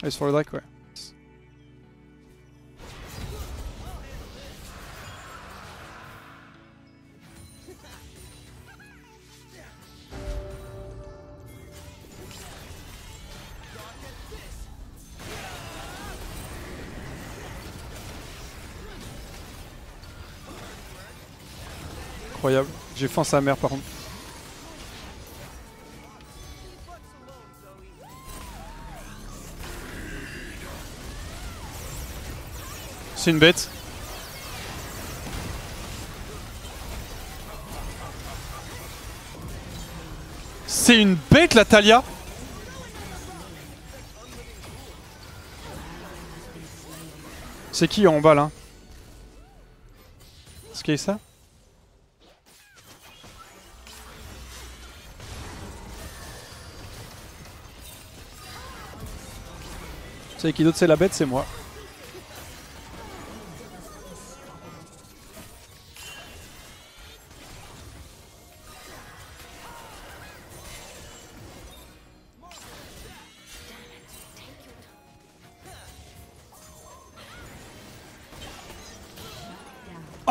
Et sur le Drake, ouais. Incroyable. J'ai faim sa mère par contre. C'est une bête. C'est une bête la Talia. C'est qui en bas là? Est-ce qu'il y a ça? C'est qui d'autre? C'est la bête, c'est moi.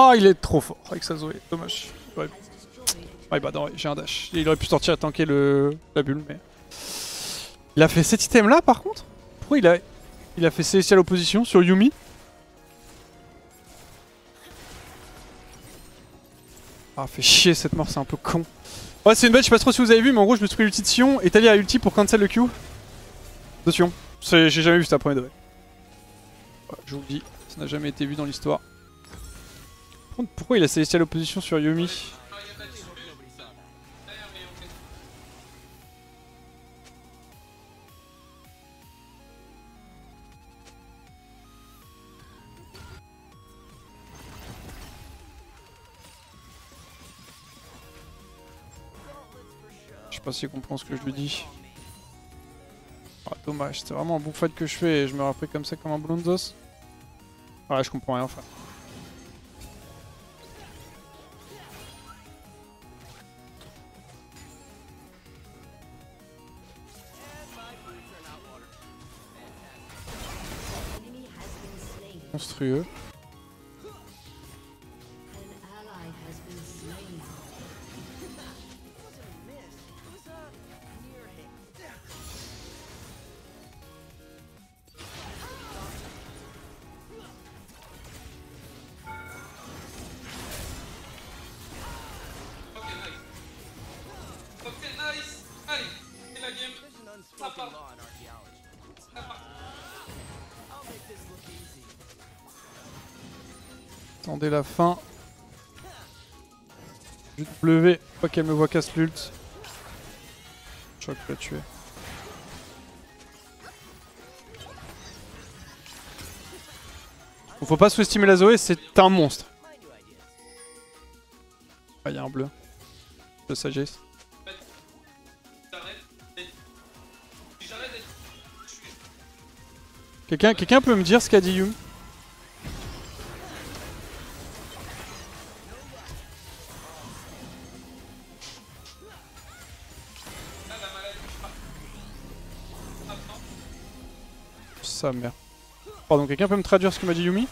Ah, il est trop fort avec sa Zoé, dommage. Ouais, ouais bah non, j'ai un dash. Il aurait pu sortir et tanker la bulle, mais... Il a fait cet item là par contre? Pourquoi il a fait Célestial Opposition sur Yuumi? Ah, fait chier cette mort, c'est un peu con. Ouais, c'est une bête, je sais pas trop si vous avez vu, mais en gros, je me suis pris l'ulti de Sion et Talia a ulti pour cancel le Q de Sion. J'ai jamais vu ça, premier degré. Ouais, je vous le dis, ça n'a jamais été vu dans l'histoire. Par contre, pourquoi il a Célestial Opposition sur Yuumi? Je sais pas s'il comprend ce que je lui dis. Ah, dommage, c'est vraiment un bon fight que je fais et je me rappelle comme ça comme un blondos. Ouais, je comprends rien, frère. Monstrueux. Attendez la fin. Je vais W, pas qu'elle me voit casse l'ult. Je crois que je l'ai tué. Faut pas sous-estimer la Zoé, c'est un monstre. Ah, y'a un bleu. De sagesse. Quelqu'un peut me dire ce qu'a dit Yuumi? Sa mère. Pardon, quelqu'un peut me traduire ce que m'a dit Yuumi?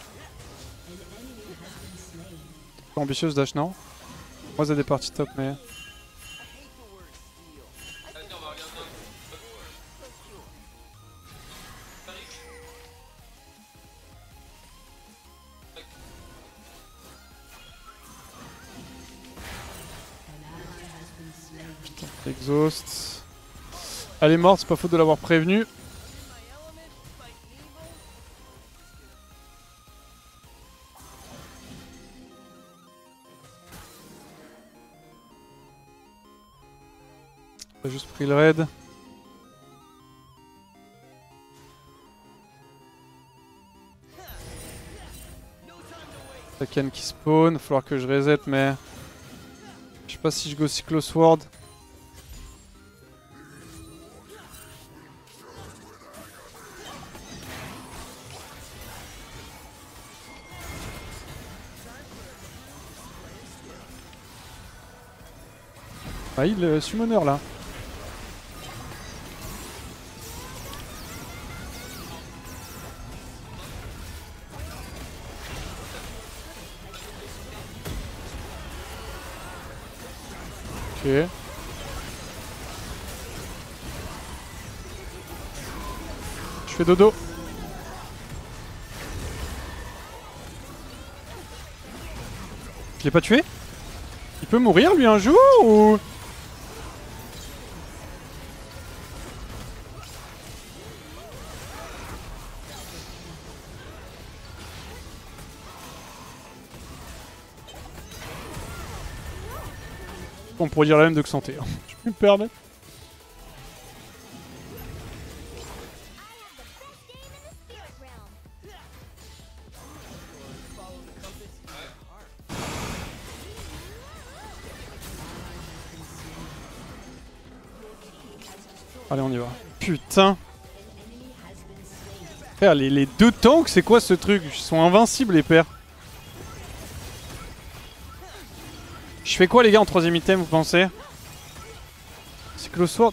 Pas ambitieuse dash, non? Moi, ça des parties top, mais... Putain, exhaust. Elle est morte, c'est pas faute de l'avoir prévenue. J'ai juste pris le raid. La canne qui spawn, va falloir que je reset, mais je sais pas si je go Cyclosword. Ah, il le summoner là. Ok. Je fais dodo. Je l'ai pas tué? Il peut mourir lui un jour ou... On pourrait dire la même de Xanté. Je peux me permettre. Allez, on y va. Putain. Frère, les deux tanks, c'est quoi ce truc? Ils sont invincibles, les pères. Je fais quoi, les gars, en troisième item, vous pensez? C'est que le sword.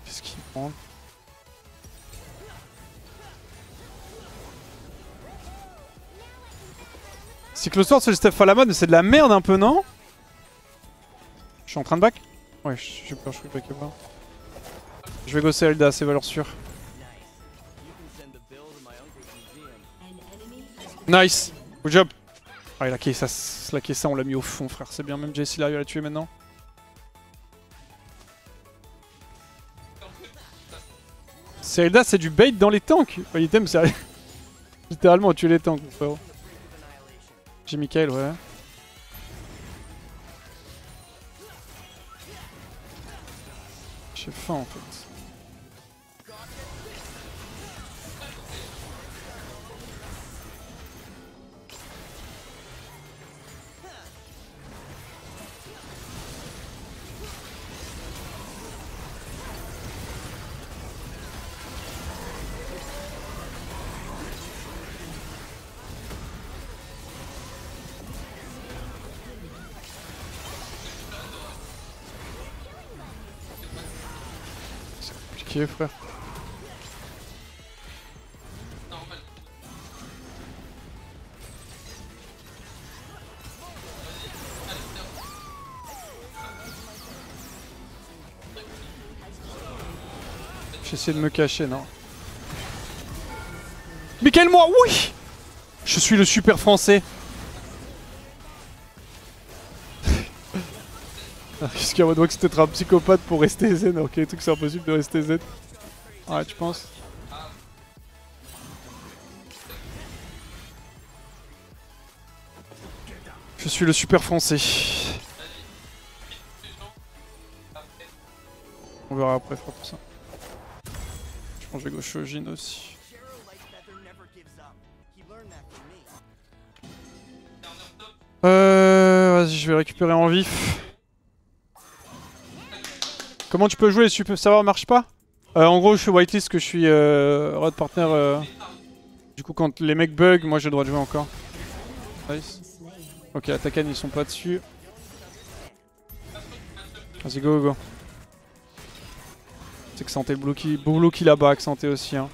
Qu'est-ce qu'il prend? Cyclosword c'est le stuff à la mode mais c'est de la merde un peu, non? Je suis en train de back? Ouais, j'ai peur, je suis back pas. Je vais go Zelda, c'est valeur sûre. Nice! Good job! Ah, il a laqué ça, on l'a mis au fond, frère. C'est bien, même Jesse là, il va la tuer maintenant. Zelda, c'est du bait dans les tanks! L'item, c'est littéralement tuer les tanks, mon frérot. J'ai Michael, ouais. J'ai faim en fait. Frère. J'essaie de me cacher, non. Michael, moi, oui! Je suis le super français. Qu'est-ce qu'il y a que c'était être un psychopathe pour rester zen? Ok, le truc c'est impossible de rester zen. Ouais, tu penses? Je suis le super français. On verra après, frère, pour ça. Je pense que je vais go Shojin aussi. Vas-y, je vais récupérer en vif. Comment tu peux jouer les super serveurs marche pas? En gros je suis whitelist que je suis road partner. Du coup quand les mecs bug, moi j'ai le droit de jouer encore. Nice. Ok, Atakan ils sont pas dessus. Vas-y go go go. C'est que Xanté blue qui là-bas, Xanté aussi hein.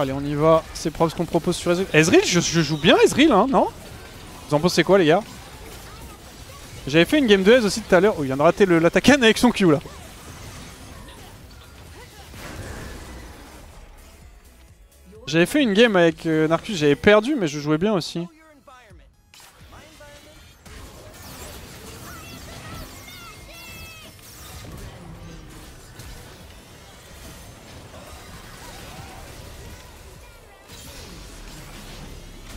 Allez, on y va. C'est propre ce qu'on propose sur Ezreal. Ezreal, je joue bien Ezreal, hein, non? Vous en pensez quoi, les gars? J'avais fait une game de Ez aussi tout à l'heure. Oh, il vient de rater l'Atakan avec son Q, là. J'avais fait une game avec Narcus, j'avais perdu, mais je jouais bien aussi.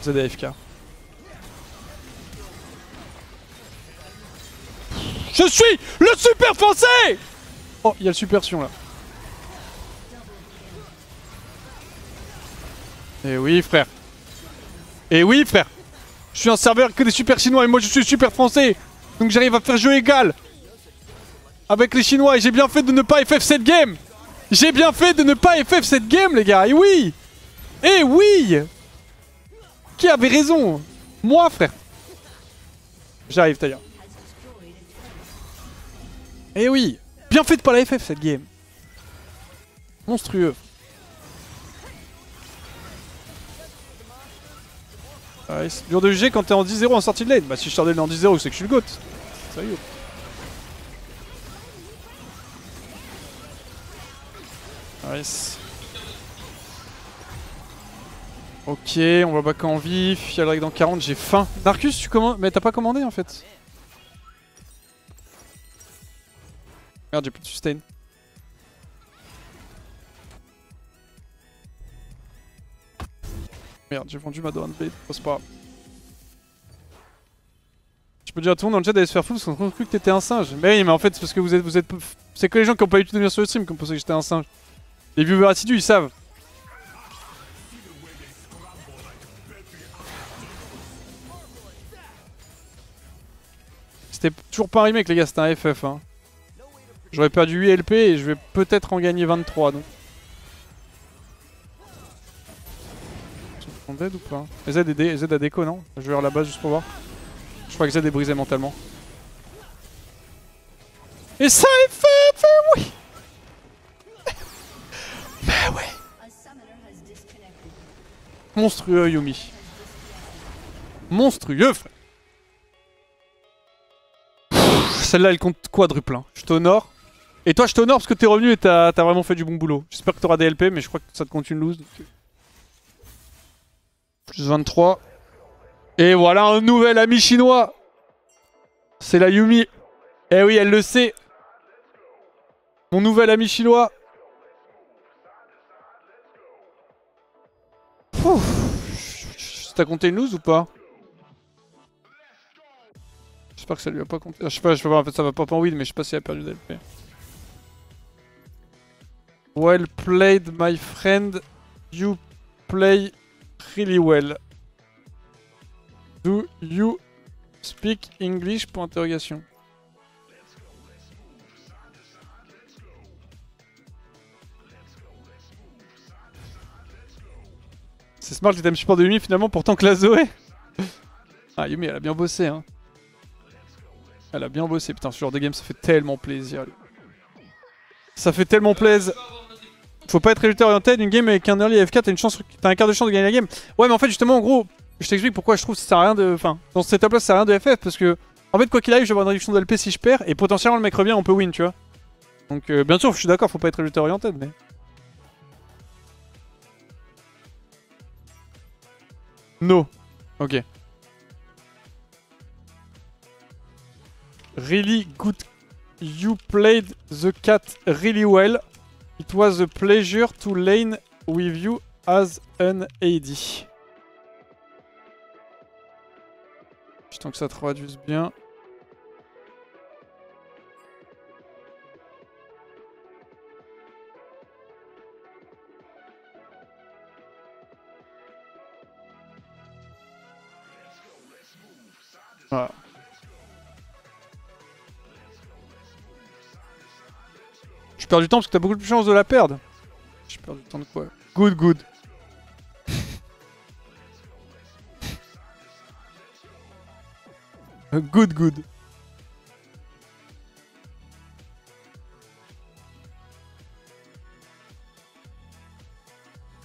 ZDFK. Je suis le super français! Oh, il y a le super Sion là. Eh oui, frère. Eh oui, frère. Je suis un serveur que des super chinois et moi je suis super français. Donc j'arrive à faire jeu égal avec les chinois et j'ai bien fait de ne pas FF cette game. J'ai bien fait de ne pas FF cette game, les gars. Et oui. Eh oui. Qui avait raison? Moi, frère. J'arrive, Talia. Eh oui, bien faite par la FF cette game. Monstrueux. Nice. Dur de juger quand t'es en 10-0 en sortie de lane. Bah si je sors de lane en 10-0 c'est que je suis le GOAT. Sérieux. Nice. Ok, on va back en vif. Y'a le règle dans 40, j'ai faim. Narcus, tu commandes. Mais t'as pas commandé en fait. Merde, j'ai plus de sustain. Merde, j'ai vendu ma Dawn Blade. Oh, c'est pas grave. Je peux dire à tout le monde dans le chat d'aller se faire foutre parce qu'on a cru que t'étais un singe. Mais oui, mais en fait, c'est parce que vous êtes. C'est que les gens qui ont pas eu de venir sur le stream qui ont pensé que j'étais un singe. Les viewers assidus, ils savent. C'était toujours pas un remake, les gars, c'était un FF. Hein. J'aurais perdu 8 LP et je vais peut-être en gagner 23 donc. Ils sont dead ou pas? Z a déco, non? Je vais vers la base juste pour voir. Je crois que Z est brisé mentalement. Et ça est fait, oui. Bah ouais. Monstrueux Yumi. Monstrueux frère. Celle-là elle compte quadruple. Hein. Je t'honore. Et toi je t'honore parce que t'es revenu et t'as vraiment fait du bon boulot. J'espère que t'auras des LP mais je crois que ça te compte une lose. Donc... Plus 23. Et voilà un nouvel ami chinois. C'est la Yumi. Eh oui elle le sait. Mon nouvel ami chinois. T'as compté une lose ou pas? J'espère que ça lui a pas compté. Je sais pas, en fait ça va pas en win mais je sais pas si elle a perdu d'LP. Well played my friend. You play really well. Do you speak English? Pour interrogation. C'est smart l'item support de Yumi finalement pourtant que la Zoé. Ah Yumi elle a bien bossé hein. Elle a bien bossé, putain ce genre de game ça fait tellement plaisir. Ça fait tellement plaisir. Faut pas être résultat orienté d'une game avec un early AFK, t'as un quart de chance de gagner la game. Ouais mais en fait justement en gros, je t'explique pourquoi je trouve que ça sert à rien de... Enfin, dans cette étape là ça sert à rien de FF parce que... En fait quoi qu'il arrive je vais avoir une réduction de LP si je perds et potentiellement le mec revient on peut win tu vois. Donc bien sûr je suis d'accord faut pas être résultat orienté mais... No. Ok. Really good. You played the cat really well. It was a pleasure to lane with you as an AD. Tant que ça traduise bien. Voilà. Je perds du temps parce que t'as beaucoup plus de chance de la perdre. Je perds du temps de quoi? Good, good. Good, good.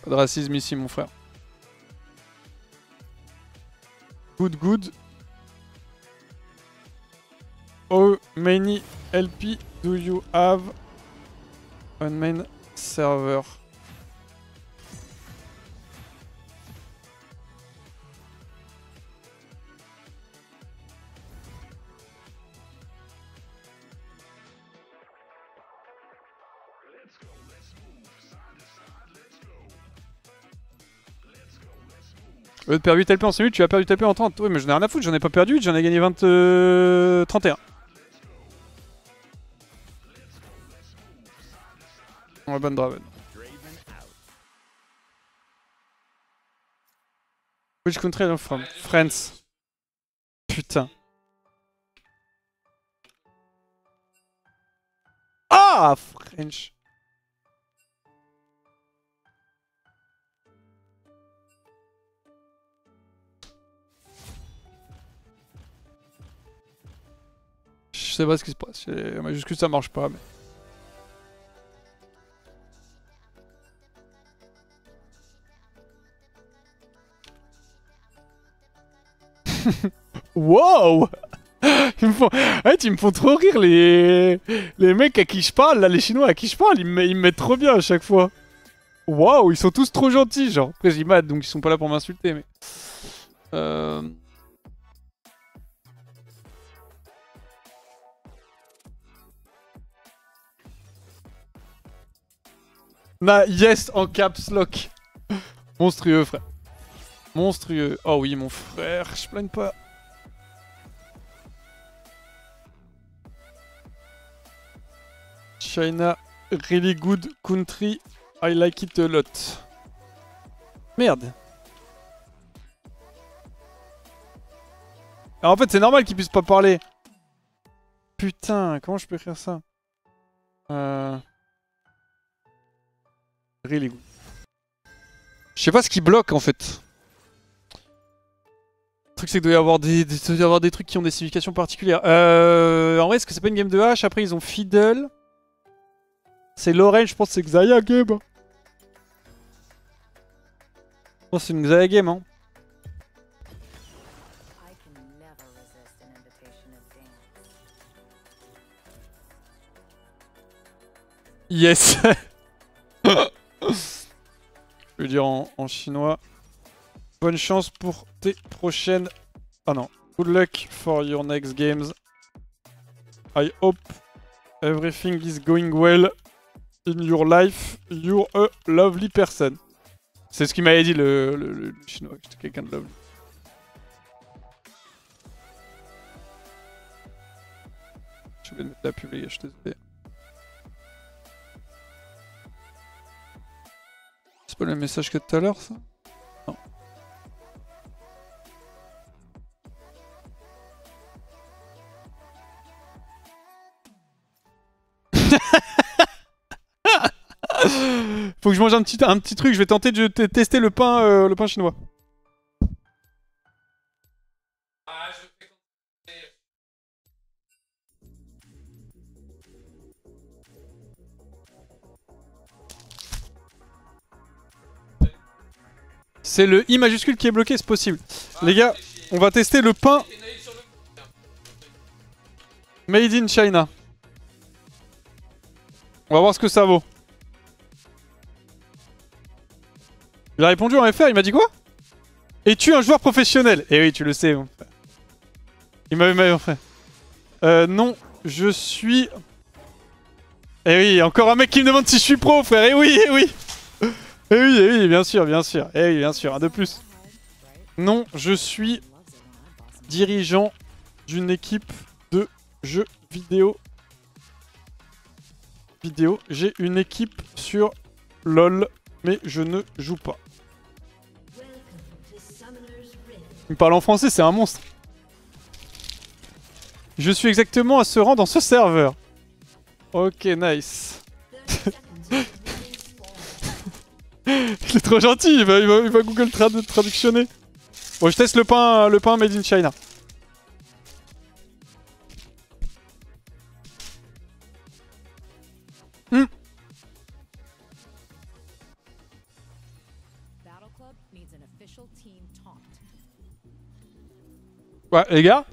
Pas de racisme ici, mon frère. Good, good. How many LP do you have on main server? Au lieu de perdre 8 LP en 5 minutes, tu as perdu TP en 30. Oui, mais j'en ai rien à foutre, j'en ai pas perdu 8, j'en ai gagné 31. On va ban Draven. Which country are you from? France. Putain. Ah, French. sais pas ce qui se passe. Chez majuscule ça marche pas. Mais... Wow. Ils me font trop rire les mecs à qui je parle, là, les Chinois à qui je parle, ils me mettent trop bien à chaque fois. Waouh, ils sont tous trop gentils, genre. Après j'y mate, donc ils sont pas là pour m'insulter, mais... Yes, en caps lock. Monstrueux, frère. Monstrueux. Oh oui, mon frère, je plains pas. China, really good country. I like it a lot. Merde. Alors en fait, c'est normal qu'ils puissent pas parler. Putain, comment je peux écrire ça? Really good. Je sais pas ce qui bloque en fait. Le truc c'est qu'il doit y avoir des trucs qui ont des significations particulières. En vrai, est-ce que c'est pas une game de hache? Après, ils ont Fiddle. C'est l'orange, je pense que c'est Xayah game. Je pense que c'est une Xayah game, hein. Yes. Je veux dire en chinois. Bonne chance pour tes prochaines... Ah non. Good luck for your next games. I hope everything is going well in your life. You're a lovely person. C'est ce qu'il m'avait dit le chinois. J'étais quelqu'un de lovely. Je vais mettre la pub les gars, je suis désolé. C'est pas le message que tout à l'heure ça? Non. Faut que je mange un petit truc, je vais tenter de tester le pain chinois. C'est le I majuscule qui est bloqué, c'est possible. Les gars, on va tester le pain Made in China. On va voir ce que ça vaut. Il a répondu en FR, il m'a dit quoi? Es-tu un joueur professionnel? Eh oui, tu le sais, mon frère. Il m'avait mon frère. Non, je suis... Eh oui, encore un mec qui me demande si je suis pro, frère. Eh oui, eh oui. Eh oui, bien sûr, bien sûr. Eh oui, bien sûr, un de plus. Non, je suis dirigeant d'une équipe de jeux vidéo. J'ai une équipe sur LOL, mais je ne joue pas. Il me parle en français, c'est un monstre. Je suis exactement à ce rang dans ce serveur. Ok, nice. Il est trop gentil, il va Google traductionner. Bon, je teste le pain made in China. Ouais, les gars.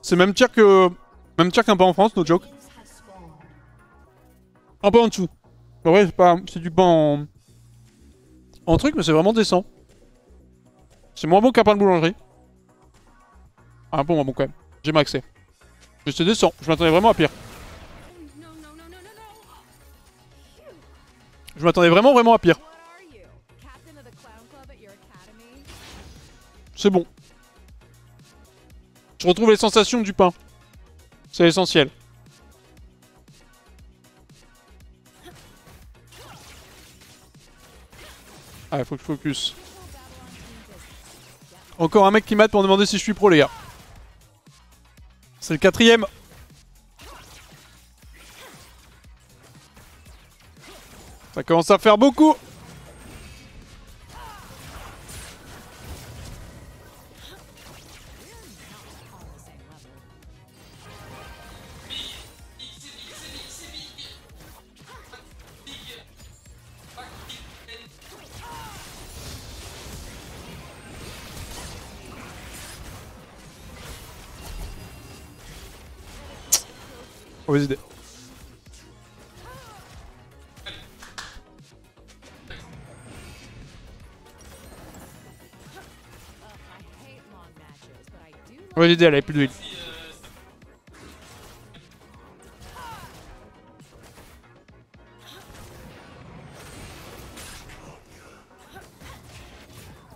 C'est même tier qu'un pain en France, no joke. Un peu en dessous. Ouais, c'est du pain en truc, mais c'est vraiment décent. C'est moins bon qu'un pain de boulangerie. Un peu moins bon quand même. J'ai maxé. Mais c'est décent. Je m'attendais vraiment à pire. Je m'attendais vraiment à pire. C'est bon. Je retrouve les sensations du pain. C'est essentiel. Ah, faut que je focus. Encore un mec qui mate pour me demander si je suis pro, les gars. C'est le 4ème. Ça commence à faire beaucoup. Mauvaise idée. Mauvaise idée, elle avait plus de heal.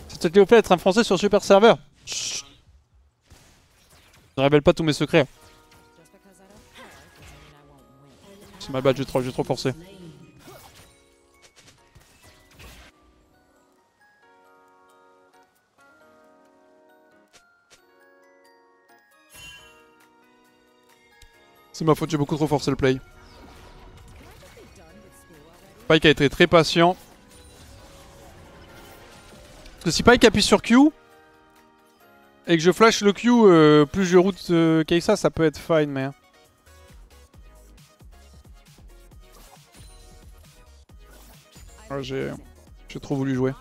Ça te plaît d'être un français sur Super Serveur. Chut. Ne révèle pas tous mes secrets. C'est ma bad, j'ai trop forcé. C'est ma faute, j'ai beaucoup trop forcé le play. Pyke a été très patient. Parce que si Pyke appuie sur Q et que je flash le Q, plus je route Kai'Sa, ça peut être fine, mais... Ouais, j'ai trop voulu jouer.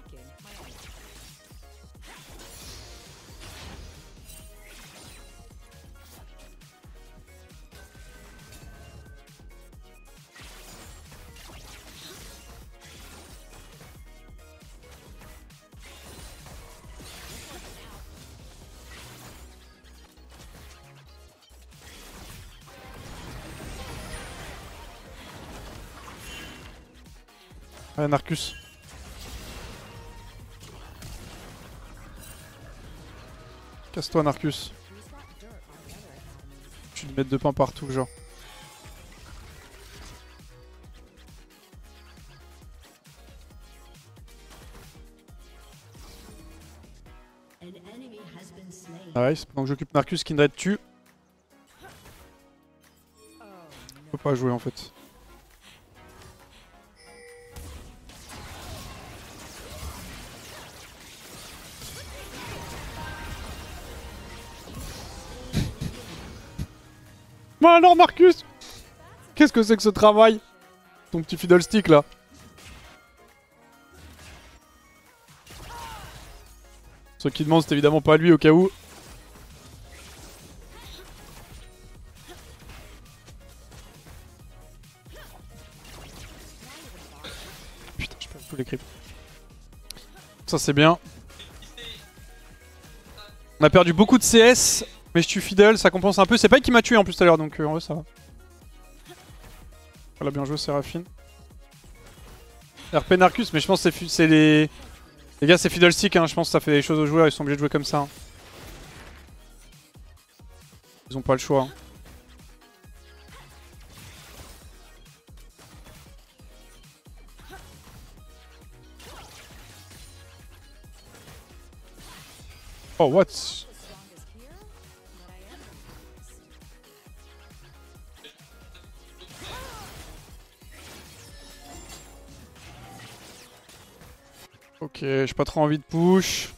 Ouais, Narcus. Casse-toi, Narcus. Tu lui mets 2 pains partout, genre. Nice, donc j'occupe Narcus, Kindred tue. Je peux pas jouer en fait. Bon alors Marcus, qu'est-ce que c'est que ce travail? Ton petit fiddlestick là. Ceux qui demandent, c'est évidemment pas lui au cas où. Putain, je perds tous les creeps. Ça c'est bien. On a perdu beaucoup de CS, mais je tue Fiddle, ça compense un peu. C'est pas qui m'a tué en plus tout à l'heure, donc en vrai ça va. Voilà, bien joué Séraphine. RP Narcus, mais je pense que c'est les... Les gars, c'est Fiddlestick, hein. Je pense que ça fait des choses aux joueurs, ils sont obligés de jouer comme ça. Hein. Ils ont pas le choix. Hein. Oh, what? Ok, j'ai pas trop envie de push.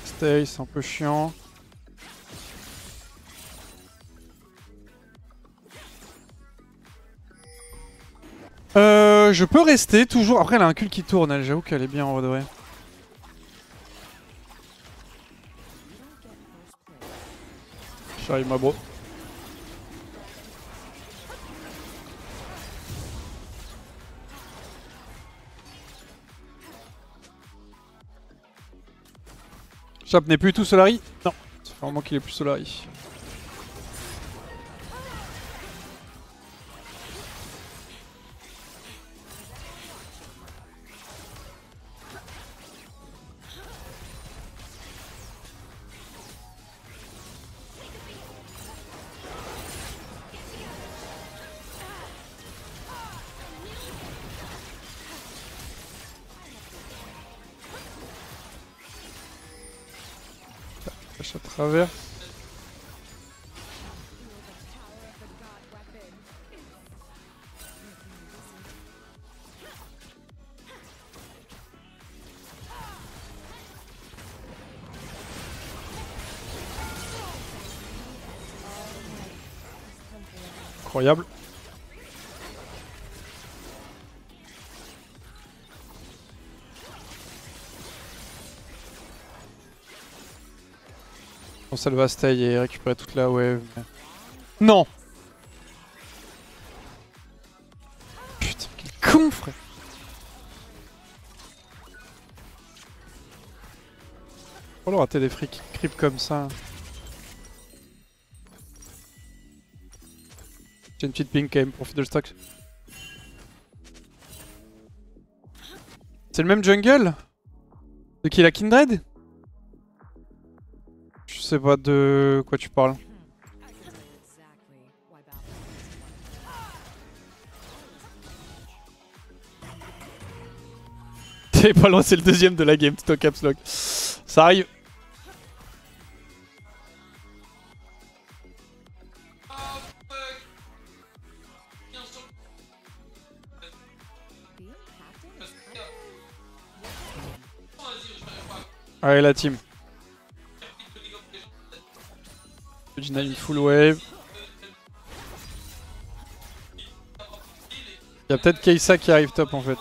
Stay, c'est un peu chiant. Je peux rester toujours. Après, elle a un cul qui tourne, elle. J'avoue qu'elle est bien en vrai de vrai. J'arrive, ma bro. Chap n'est plus tout Solari. Non, c'est vraiment qu'il est plus Solari. À travers. Incroyable. On salva stay et récupérer toute la wave. Mais... Non! Putain, quel con, frère! Faut le rater des frics creep comme ça. J'ai une petite ping quand même pour Fiddlestock. C'est le même jungle? De qui, la Kindred? Je sais pas de quoi tu parles. T'es pas loin, c'est le deuxième de la game, tout en caps lock. Ça arrive. Allez la team. Gina une full wave. Y'a peut-être Keisa qui arrive top en fait.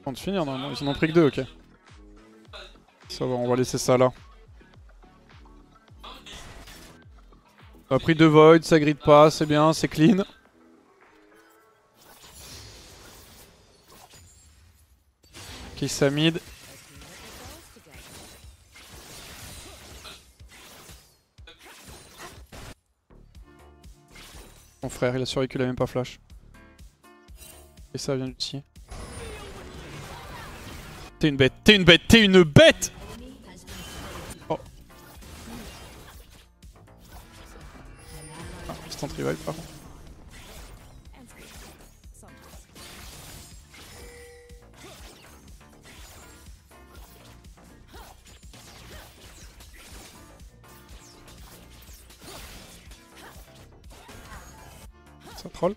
On de finir normalement, ils en ont pris que 2, ok. Ça va, on va laisser ça là. On a pris 2 voids, ça grid pas, c'est bien, c'est clean. Keisa mid. Mon frère, il a survécu, il a même pas flash. Et ça vient d'utiliser. T'es une bête, t'es une bête, t'es une bête! Oh. Ah, instant revive par contre. Ça troll.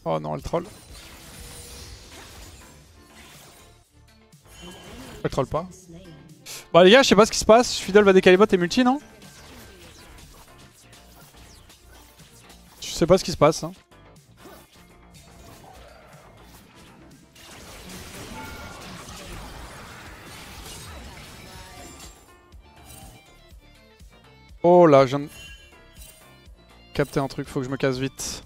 Oh non, elle troll. Elle troll pas. Bah les gars, je sais pas ce qui se passe. Fiddle va décaler bot et multi, non? Je sais pas ce qui se passe. Hein. Oh là, je viens de capter un truc, faut que je me casse vite.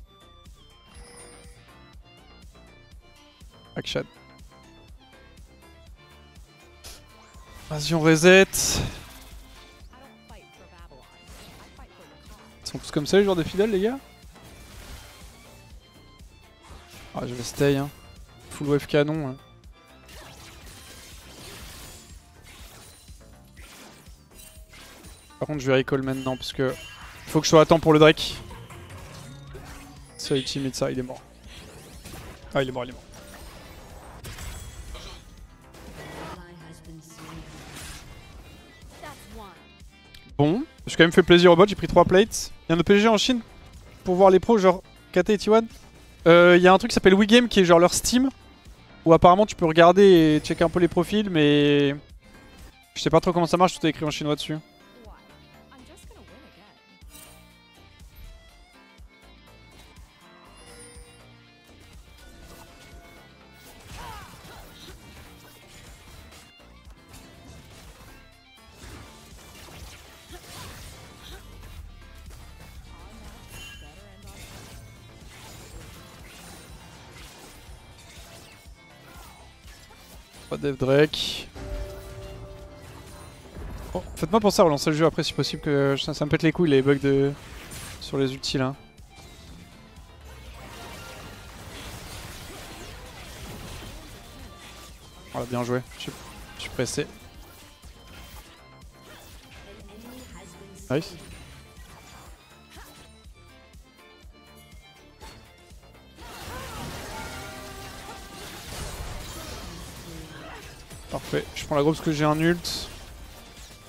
Action. Vas-y, on reset. Ils sont tous comme ça les joueurs de Fiddle, les gars? Ah, je vais stay, hein. Full wave canon. Hein. Par contre, je vais recall maintenant parce que faut que je sois à temps pour le Drake. Ça, il timide ça, il est mort. Ah, il est mort, il est mort. Bon, j'ai quand même fait plaisir au bot, j'ai pris 3 plates. Il y a un PG en Chine pour voir les pros, genre KT et T1. Il y a un truc qui s'appelle WeGame qui est genre leur Steam. Où apparemment tu peux regarder et checker un peu les profils, mais je sais pas trop comment ça marche, tout est écrit en chinois dessus. Pas Dev Drake. Oh, faites-moi penser à relancer le jeu après si possible, que ça me pète les couilles les bugs de... sur les ultis là. Voilà, bien joué, je suis pressé. Nice. Parfait, je prends la grosse parce que j'ai un ult.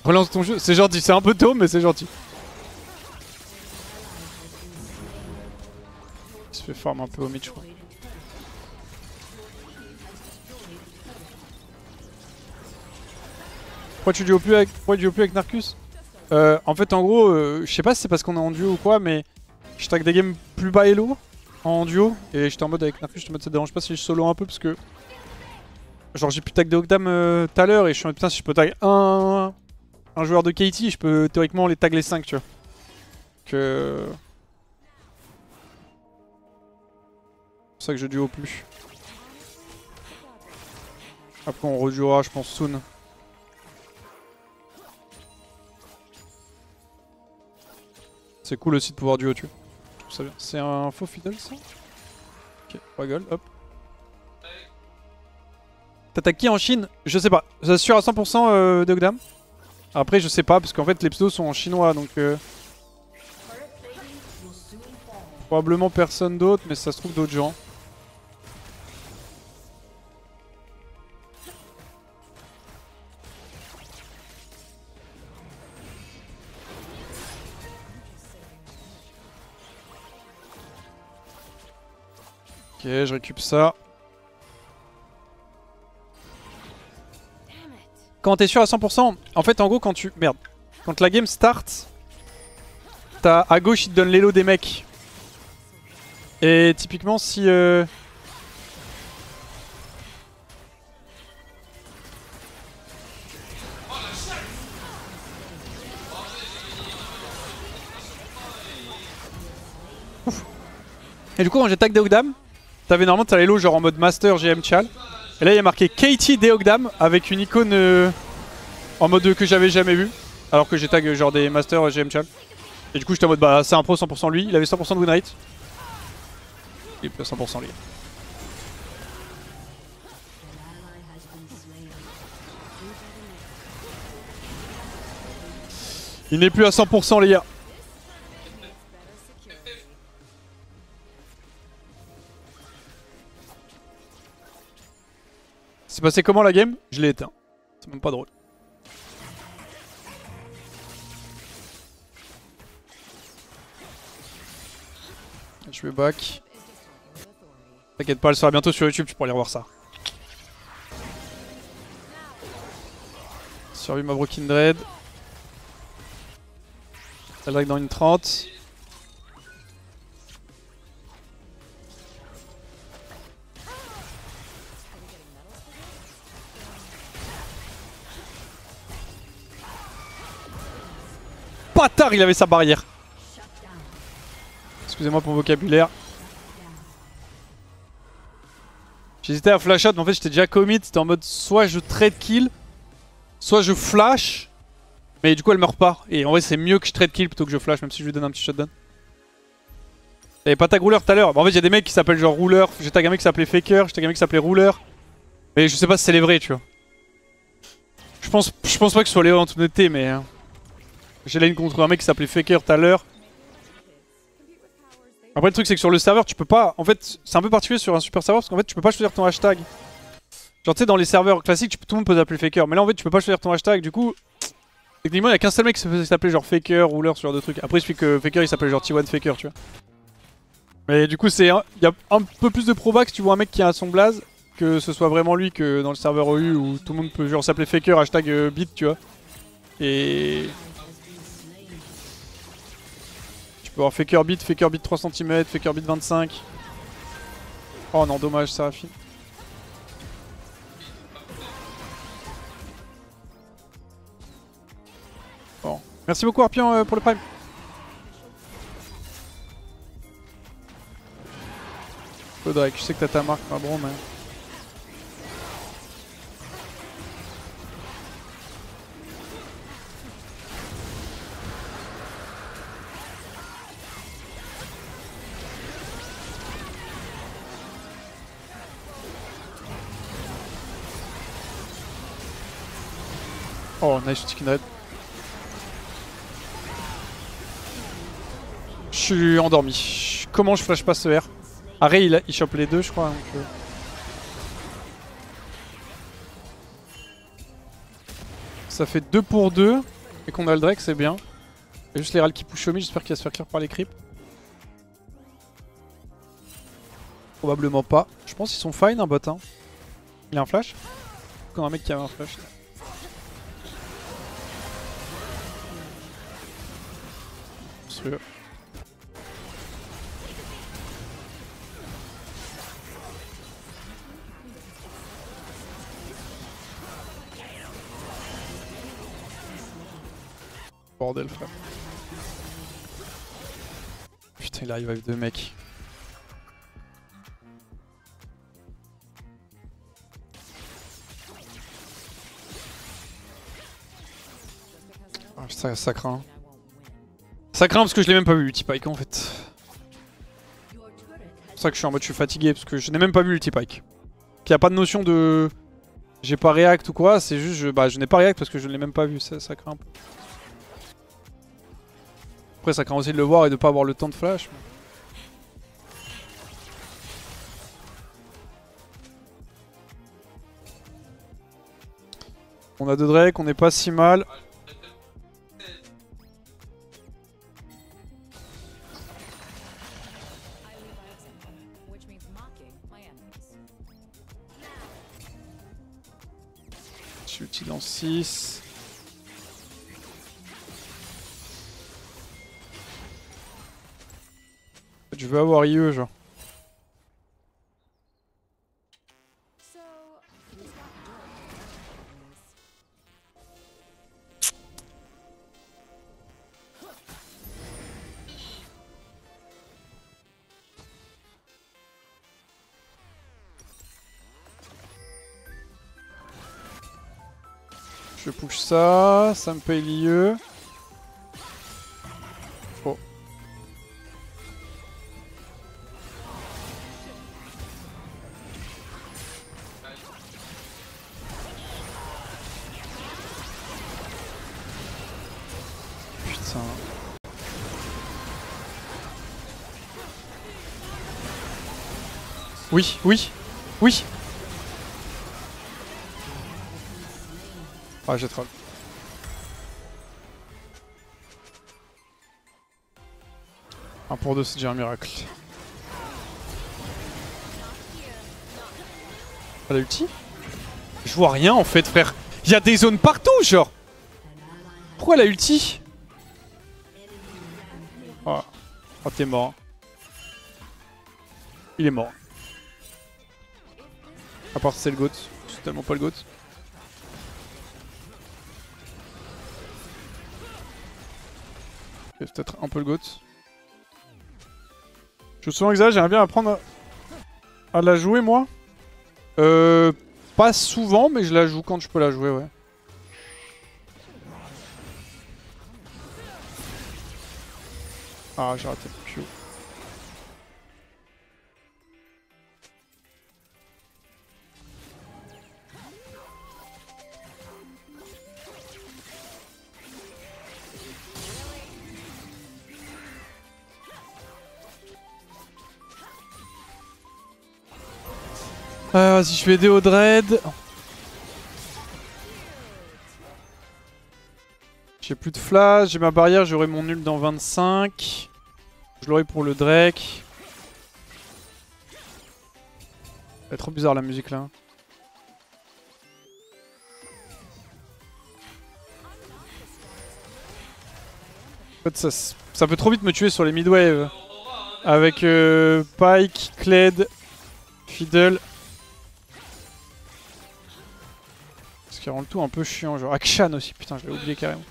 Relance ton jeu, c'est gentil, c'est un peu tôt mais c'est gentil. farm un peu au mid, je crois. Pourquoi tu duo plus avec Narcus? En fait, en gros, je sais pas si c'est parce qu'on est en duo ou quoi, mais je tag des games plus bas elo en duo. Et j'étais en mode avec Narcus, j'étais en mode ça te dérange pas si je solo un peu parce que. Genre, j'ai pu tag des Ogdam tout à l'heure et je suis en mode putain, si je peux tag un joueur de KT, je peux théoriquement les tag les 5, tu vois. Que. C'est pour ça que je duo plus. Après, on rejouera, je pense, soon. C'est cool aussi de pouvoir duo, tu vois. Je trouve ça bien. C'est un faux fiddle, ça? Ok, waggle, hop. T'attaques qui en Chine? Je sais pas. J'assure à 100% Deogdam. Après, je sais pas, parce qu'en fait, les pseudos sont en chinois, donc... probablement personne d'autre, mais ça se trouve d'autres gens. Ok, je récupère ça. Quand t'es sûr à 100%, en fait en gros quand tu... Merde. Quand la game start, t'as à gauche il te donne l'élo des mecs. Et typiquement si... Ouf. Et du coup quand j'ai tag Deogdam, t'avais normalement t'as l'élo genre en mode master GM Chal. Et là il y a marqué KT Deogdam avec une icône en mode que j'avais jamais vu. Alors que j'ai tag genre des masters GM Chal. Et du coup j'étais en mode bah c'est un pro 100% lui, il avait 100% de win rate. Il est plus à 100% lui. Il n'est plus à 100% les gars. C'est passé comment la game? Je l'ai éteint. C'est même pas drôle. Je vais back. T'inquiète pas, elle sera bientôt sur YouTube, tu pourras aller revoir ça. Survie ma Broken Dread. Elle drag dans une 30. Bâtard, il avait sa barrière. Excusez-moi pour mon vocabulaire. J'hésitais à flash out, mais en fait j'étais déjà commit. C'était en mode soit je trade kill, soit je flash. Mais du coup elle meurt pas. Et en vrai c'est mieux que je trade kill plutôt que je flash, même si je lui donne un petit shutdown. T'avais pas tag rouleur tout à l'heure. Bah, en fait il y a des mecs qui s'appellent genre rouleur. J'ai tag un mec qui s'appelait faker, j'ai tag un mec qui s'appelait rouleur. Mais je sais pas si c'est les vrais, tu vois. Je pense pas que ce soit les vrais en toute honnêteté, mais... J'ai lane contre un mec qui s'appelait faker tout à l'heure. Après le truc c'est que sur le serveur tu peux pas... En fait c'est un peu particulier sur un super serveur parce qu'en fait tu peux pas choisir ton hashtag. Genre tu sais dans les serveurs classiques tout le monde peut t'appeler faker. Mais là en fait tu peux pas choisir ton hashtag, du coup... Techniquement il y a qu'un seul mec qui s'appelait genre faker, rouleur, ce genre de truc. Après il suffit que faker il s'appelle genre T1 faker, tu vois. Mais du coup c'est... Il y a un peu plus de provax tu vois un mec qui a son blaze que ce soit vraiment lui que dans le serveur OU où tout le monde peut genre s'appeler faker hashtag bit, tu vois. Et... Tu peux avoir faker bit 3 cm, faker bit 25. Oh non, dommage, Seraphine. Bon. Merci beaucoup, Arpion, pour le prime. Drake, je sais que t'as ta marque, pas bon, mais... Oh, nice chicken red. Je suis endormi. Comment je flash pas ce R? Arrête, il chope les deux, je crois. Donc, ça fait 2 pour 2. Et qu'on a le Drake, c'est bien. Il y a juste les râles qui push au mid, j'espère qu'il va se faire clear par les creeps. Probablement pas. Je pense qu'ils sont fine un bot. Hein. Il a un flash? Quand un mec qui avait un flash. Sûr. Bordel frère. Putain il arrive avec deux mecs. Ah, ça craint. Ça craint parce que je l'ai même pas vu l'ulti-pike en fait. C'est pour ça que je suis en mode je suis fatigué parce que je n'ai même pas vu l'ulti-pike. Il n'y a pas de notion de... J'ai pas react ou quoi, c'est juste je n'ai pas react parce que je ne l'ai même pas vu, ça craint un peu. Après ça craint aussi de le voir et de pas avoir le temps de flash. Mais... On a deux Drake, on n'est pas si mal. Je suis ulti dans 6. Je veux avoir IE genre. Je push ça, ça me paye l'IE. Oh. Putain. Oui, oui, oui. Ah, j'ai troll. Un pour deux, c'est déjà un miracle. Elle a ulti? Je vois rien en fait, frère. Il y a des zones partout, genre. Pourquoi elle a ulti? Oh, oh t'es mort. Il est mort. À part c'est le GOAT. C'est tellement pas le GOAT. C'est peut-être un peu le GOAT. Je suis souvent exagéré, j'aimerais bien apprendre à la jouer moi. Pas souvent, mais je la joue quand je peux la jouer, ouais. Ah, j'ai raté le Q. Vas-y, je vais aider au Dread. J'ai plus de flash, j'ai ma barrière, j'aurai mon nul dans 25. Je l'aurai pour le Drake. C'est trop bizarre la musique là. En fait, ça peut trop vite me tuer sur les mid-wave. Avec Pike, Kled, Fiddle. Ce qui rend le tout un peu chiant. Genre Akshan aussi, putain, je l'ai oublié carrément.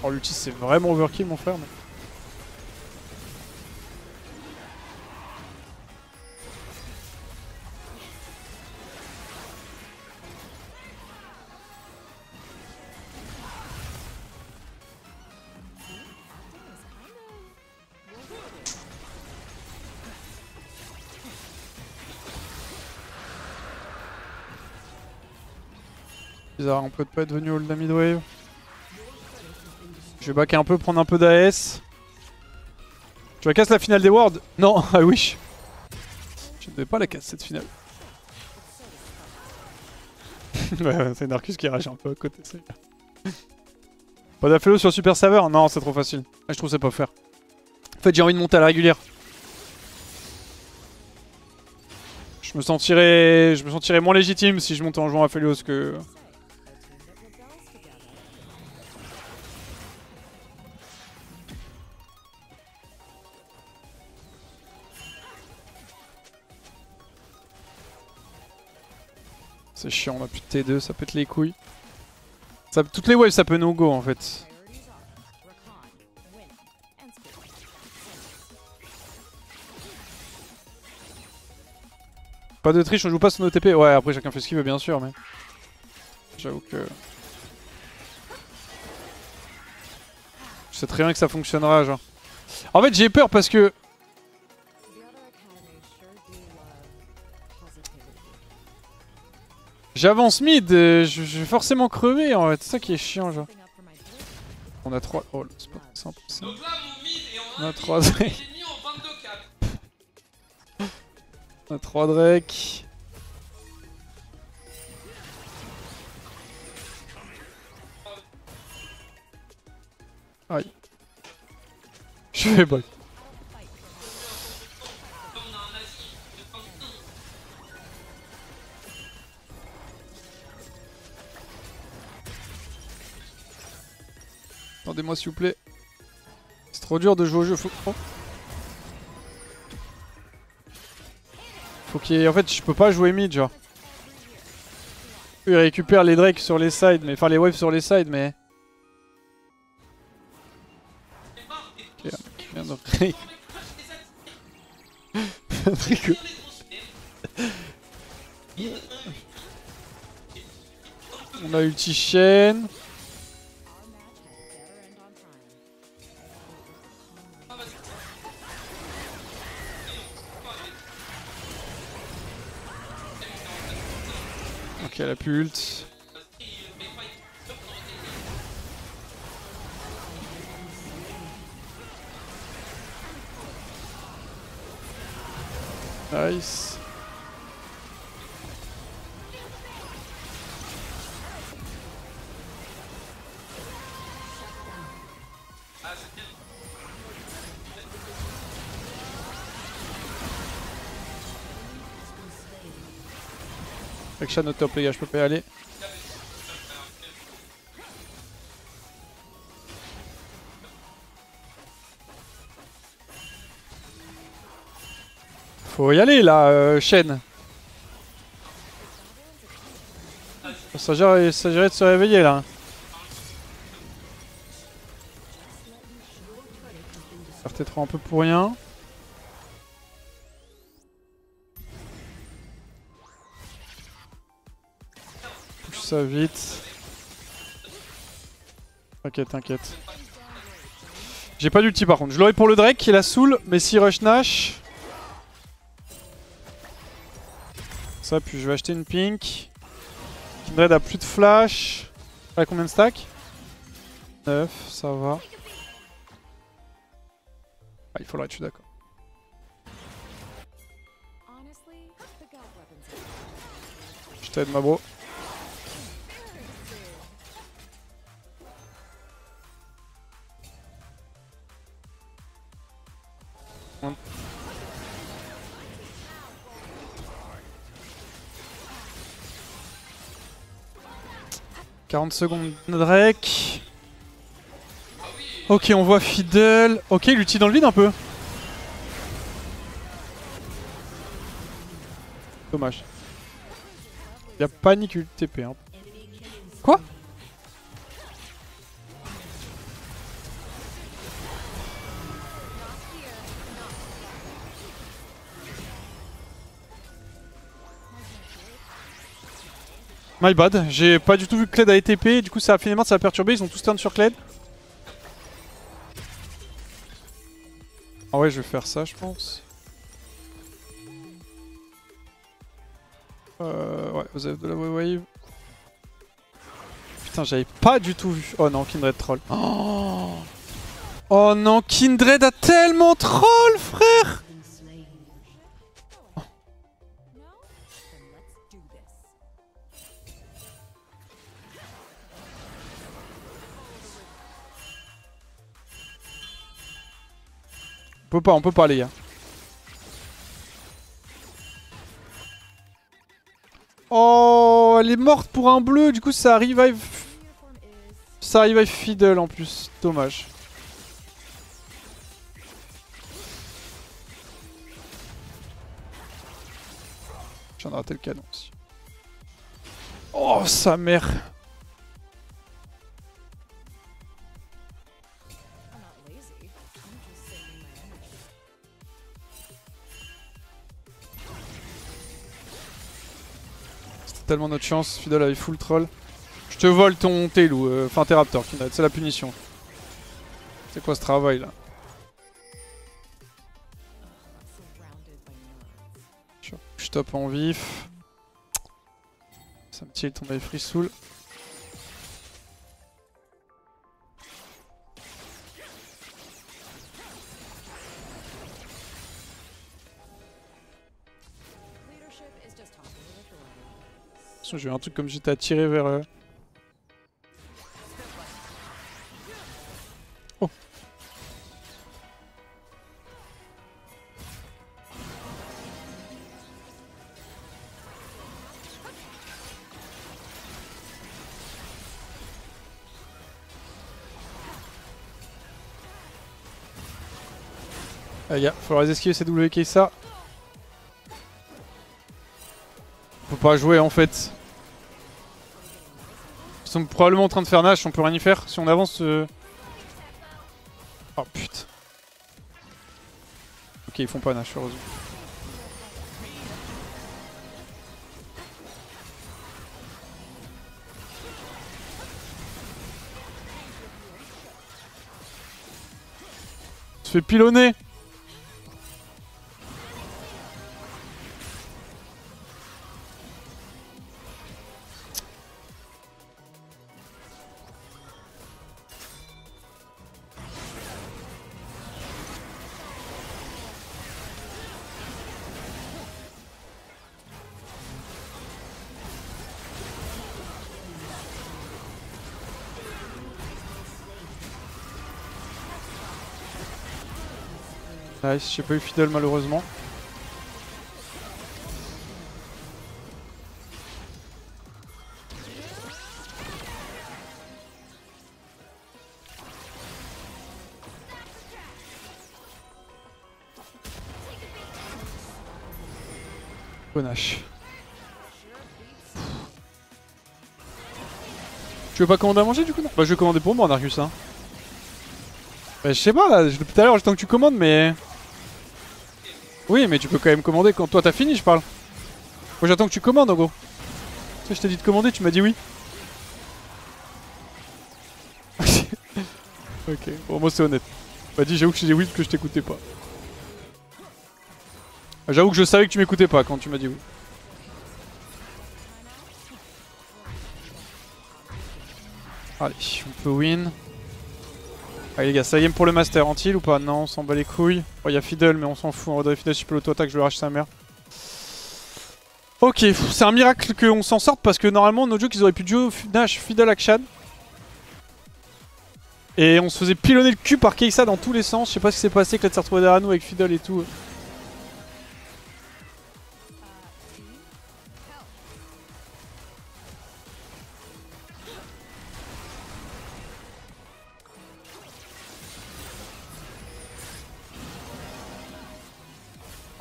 Oh, l'ulti c'est vraiment overkill mon frère. Mais... bizarre, on peut pas être venu hold la midwave. Je vais backer un peu, prendre un peu d'AS. Tu vas casser la finale des Worlds? Non, I wish. Je ne vais pas la casser cette finale. Ouais, c'est Narcus qui rage un peu à côté. Pas d'Aphello sur Super Saver? Non, c'est trop facile. Je trouve que c'est pas fair. En fait, j'ai envie de monter à la régulière. Je me sentirais moins légitime si je montais en jouant Aphelios que... C'est chiant, on a plus de T2, ça pète les couilles. Toutes les waves ça peut no-go en fait. Pas de triche, on joue pas sur nos TP. Ouais, après chacun fait ce qu'il veut bien sûr, mais... J'avoue que... Je sais très bien que ça fonctionnera, genre. En fait, j'ai peur parce que... J'avance mid, je vais forcément crever en fait, c'est ça qui est chiant, genre. On a 3... Oh, c'est pas simple ça. On a 3 Drake. On a 3 Drake. Aïe. Je fais bug. Attendez-moi s'il vous plaît. C'est trop dur de jouer au jeu, faut... Oh. Faut qu'il y ait... En fait, je peux pas jouer mid, genre. Il récupère les Drake sur les sides, mais... Enfin, les waves sur les sides, mais... Ok, viens de... On a ulti Shen. Ok, elle a plus ult. Nice. Action au top les gars, je peux pas y aller. Faut y aller là, Shen. Il s'agirait de se réveiller là. RT3 un peu pour rien. Pousse ça vite. T'inquiète, t'inquiète. J'ai pas d'ulti par contre. Je l'aurais pour le Drake qui la saoule, mais si rush Nash. Ça, puis je vais acheter une pink. Kindred a plus de flash. Elle a combien de stacks? 9, ça va. Ah, il faut le raid, je suis d'accord. Je t'aide, ma bro. Ouais. 40 secondes Drake. Ok, on voit Fiddle. Ok, il ulti dans le vide un peu. Dommage. Il a panique UTP. Hein. Quoi? My bad, j'ai pas du tout vu que Kled a ETP, du coup ça a finalement ça a perturbé, ils ont tous turn sur Kled. Ah ouais, je vais faire ça je pense. Ouais, vous avez de la wave. Putain, j'avais pas du tout vu. Oh non, Kindred troll. Oh non, Kindred a tellement troll, frère. On peut pas les gars. Oh, elle est morte pour un bleu, du coup ça revive. Ça revive Fiddle en plus, dommage. Je viens de rater le canon aussi. Oh sa mère. Tellement notre chance, Fiddle avait full troll. Je te vole ton Tailou, enfin tes Raptors, c'est la punition. C'est quoi ce travail là? Je top en vif. Ça me tilt, on avait free soul. J'ai eu un truc comme j'étais attiré vers... Oh. Ah, gars, faudra esquiver ces WK ça. Faut pas jouer en fait. Ils sont probablement en train de faire Nash, on peut rien y faire. Si on avance... Oh putain. Ok, ils font pas Nash, heureusement. On se fait pilonner. Nice, j'ai pas eu Fiddle malheureusement. Bonache. Tu veux pas commander à manger du coup non? Bah je vais commander pour moi Nargus hein. Bah je sais pas là, depuis tout à l'heure j'attends que tu commandes mais... Oui mais tu peux quand même commander quand toi t'as fini je parle. Moi j'attends que tu commandes en gros. Tu sais je t'ai dit de commander, tu m'as dit oui. Ok, bon moi c'est honnête. Bah dis j'avoue que je t'ai dit oui parce que je t'écoutais pas. J'avoue que je savais que tu m'écoutais pas quand tu m'as dit oui. Allez, on peut win. Allez les gars, ça game pour le master, anti-heal ou pas? Non, on s'en bat les couilles. Oh, il y a Fiddle, mais on s'en fout. On va Fiddle, si je peux l'auto-attaque, je le rage sa mère. Ok, c'est un miracle qu'on s'en sorte parce que normalement, nos jeux qu'ils auraient pu duo Nash, Fiddle, Akshan. Et on se faisait pilonner le cul par Kai'Sa dans tous les sens. Je sais pas ce qui s'est passé, que là, s'est retrouvé derrière nous avec Fiddle et tout.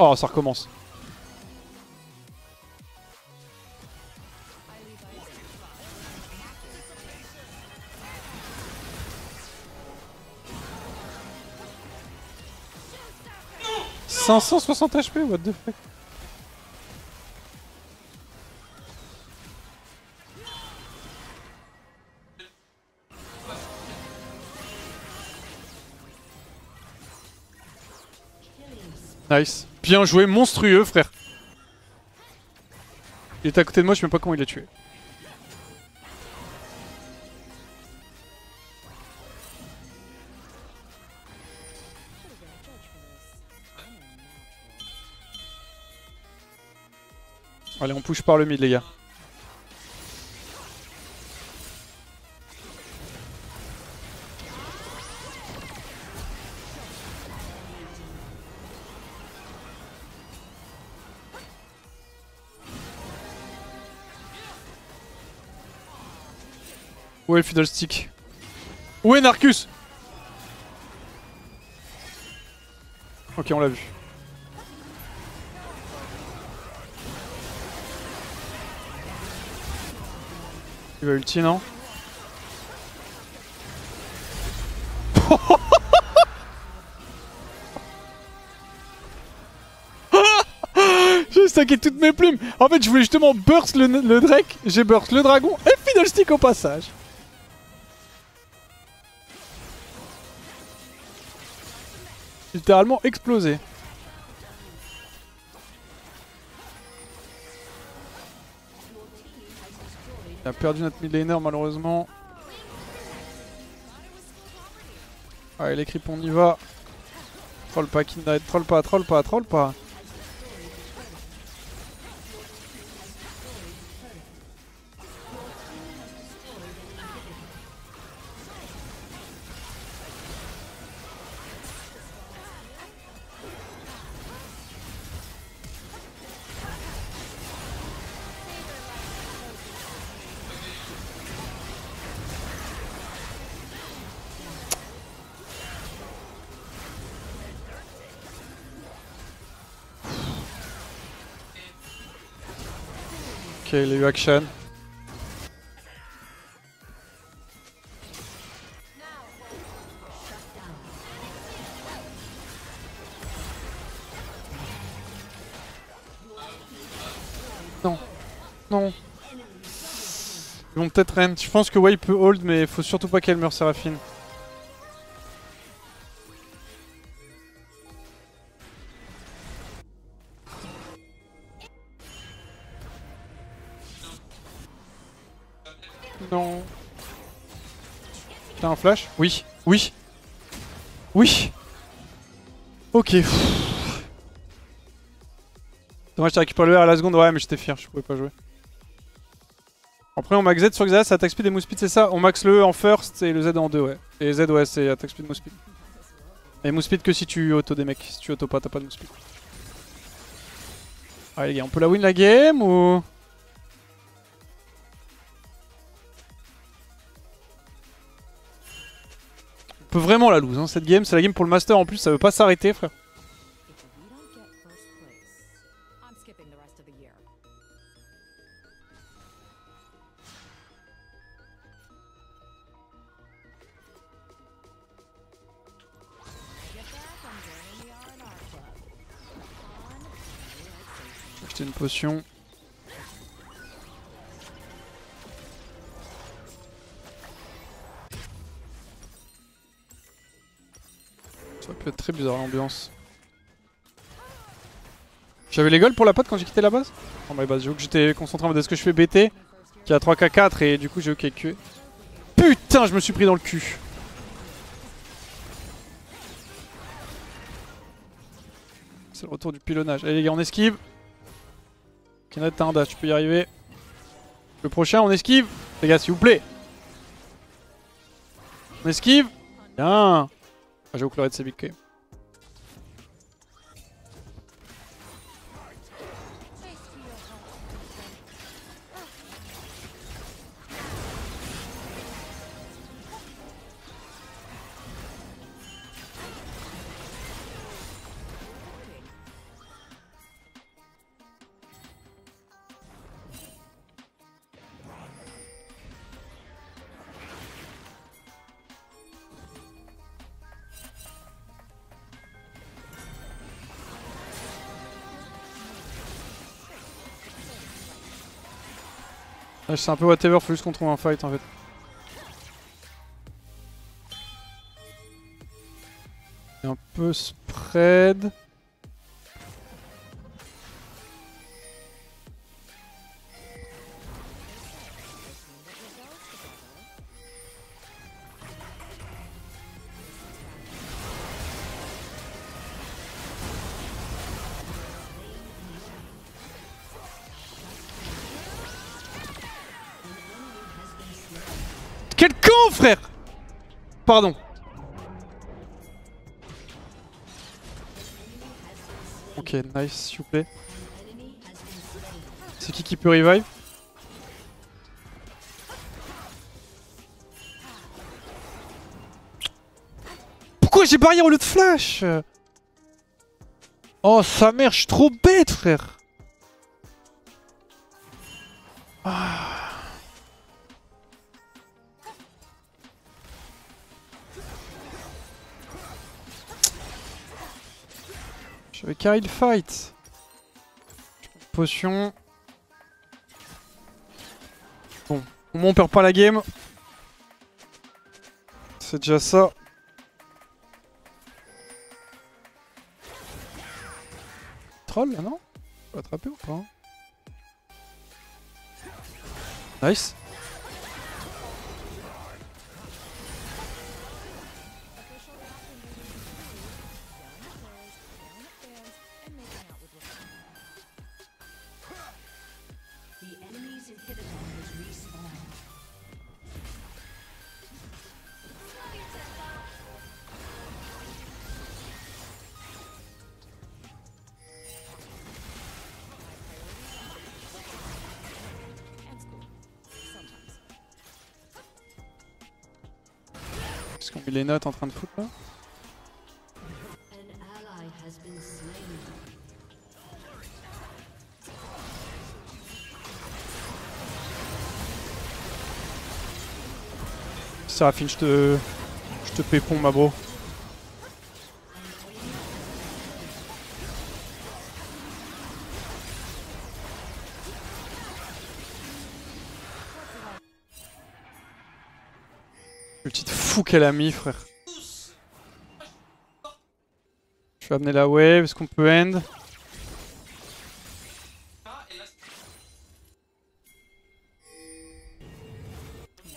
Oh, ça recommence. « 560 HP, what the fuck ?» Nice. Bien joué, monstrueux, frère. Il était à côté de moi, je sais même pas comment il l'a tué. Allez, on push par le mid, les gars. Où est le Fiddlestick? Où est Narcus? Ok, on l'a vu. Il va ulti, non? J'ai stacké toutes mes plumes. En fait, je voulais justement burst le Drake. J'ai burst le dragon et Fiddlestick au passage. Littéralement explosé. On a perdu notre mid laner malheureusement. Allez les creeps, on y va. Troll pas Kindred, troll pas, troll pas, troll pas. Ok, il a eu action. Non. Non. Ils vont peut-être rent. Je pense que ouais, il peut hold, mais faut surtout pas qu'elle meure, Séraphine. Non. T'as un flash? Oui. Oui. Oui. Ok. Dommage, t'as récupéré le R à la seconde. Ouais, mais j'étais fier, je pouvais pas jouer. Après, on max Z sur Xayah, c'est attack speed et move speed, c'est ça? On max le E en first et le Z en 2, ouais. Et Z, ouais, c'est attack speed, move speed. Et move speed que si tu auto des mecs. Si tu auto pas, t'as pas de move speed. Allez, les gars, on peut la win la game ou. On peut vraiment la lose, hein, cette game. C'est la game pour le master en plus, ça veut pas s'arrêter, frère. Acheter une potion. Ça peut être très bizarre l'ambiance. J'avais les golds pour la pote quand j'ai quitté la base? Oh my bad, j'avoue que j'étais concentré en mode est-ce que je fais BT qui a 3k4 et du coup j'ai OKQ. Putain, je me suis pris dans le cul. C'est le retour du pilonnage. Allez les gars, on esquive. Kenneth, t'as un dash, tu peux y arriver. Le prochain, on esquive. Les gars, s'il vous plaît. On esquive. Bien. Ah, j'avoue que le raid c'est big quand même. C'est un peu whatever, faut juste qu'on trouve un fight en fait. Un peu spread. Quel con, frère! Pardon. Ok, nice, s'il vous plaît. C'est qui peut revive? pourquoi j'ai barrière au lieu de flash? Oh sa mère, je suis trop bête frère. Ah. Je vais carry le fight. Je prends une potion. Bon, au moins on perd pas la game. C'est déjà ça. Troll là non? On va attraper ou pas? Nice. Qu'est-ce qu'on met les notes en train de foutre là? Seraphine, je te pépon ma bro. Le petit fou qu'elle a mis frère. Je vais amener la wave, est-ce qu'on peut end?